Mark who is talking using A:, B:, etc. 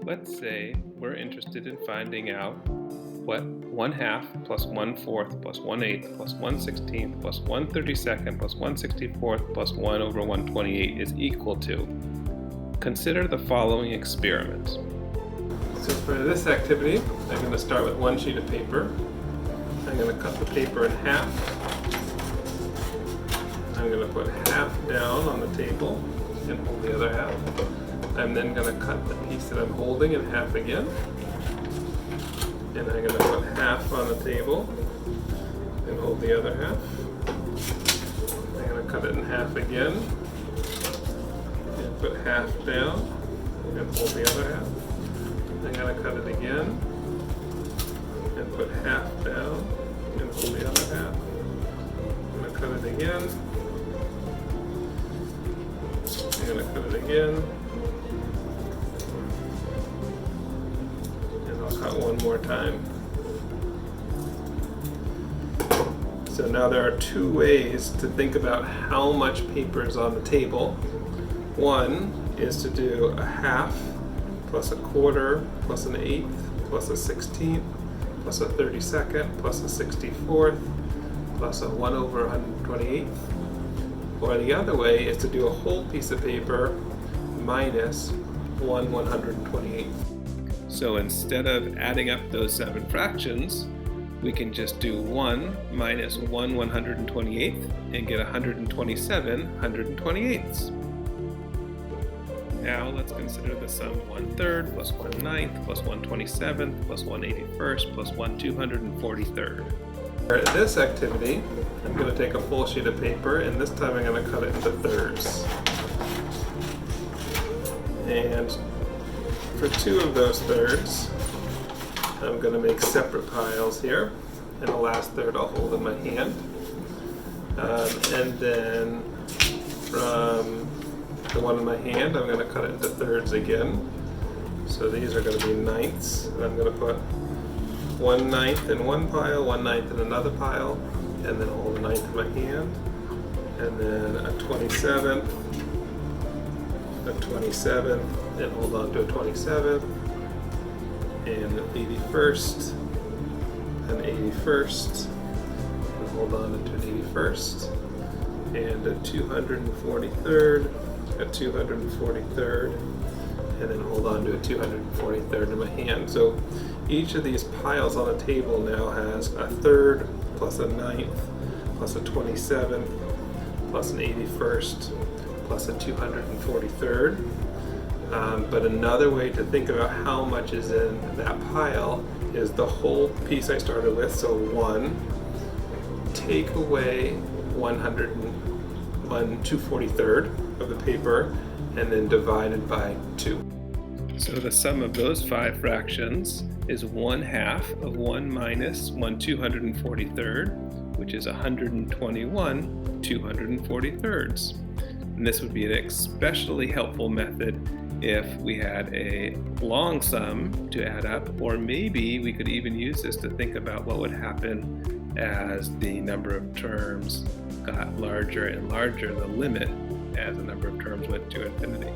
A: Let's say we're interested in finding out what 1/2 plus 1/4 plus 1/8 plus 1/16 plus 1/32 plus 1/64 plus 1 over 128 is equal to. Consider the following experiment. So for this activity, I'm going to start with one sheet of paper. I'm going to cut the paper in half. I'm going to put half down on the table and hold the other half. I'm then going to cut the piece that I'm holding in half again. And I'm going to put half on the table and hold the other half. I'm going to cut it in half again and put half down and hold the other half. I'm going to cut it again and put half down and hold the other half. I'm going to cut it again. I'm going to cut it again. And I'll cut one more time. So now there are two ways to think about how much paper is on the table. One is to do a half plus a quarter plus an eighth plus a 16th plus a 32nd plus a 64th plus a 1 over 128th. Or the other way is to do a whole piece of paper minus 1 128th. So instead of adding up those 7 fractions, we can just do 1 minus 1 128th and get 127 128ths. Now let's consider the sum 1/3 plus 1/9 plus 1/27 plus 1/81 plus 1 243rd. For this activity, I'm going to take a full sheet of paper, and this time I'm going to cut it into thirds. And for 2 of those thirds, I'm going to make separate piles here, and the last third I'll hold in my hand. And then from the one in my hand, I'm going to cut it into thirds again. So these are going to be ninths, and I'm going to put 1/9 in one pile, 1/9 in another pile, and then hold a ninth in my hand, and then a 27th, a 27th, and hold on to a 27th, and an 81st, an 81st, and hold on to an 81st, and a 243rd, a 243rd, and then hold on to a 243rd in my hand. So each of these piles on the table now has a third plus a ninth plus a 27th plus an 81st plus a 243rd. But another way to think about how much is in that pile is the whole piece I started with. So 1, take away 243rd of the paper, and then divided by 2. So the sum of those 5 fractions is 1/2 of 1 minus 1 243rd, which is 121 243rds. And this would be an especially helpful method if we had a long sum to add up, or maybe we could even use this to think about what would happen as the number of terms got larger and larger, the limit as the number of terms went to infinity.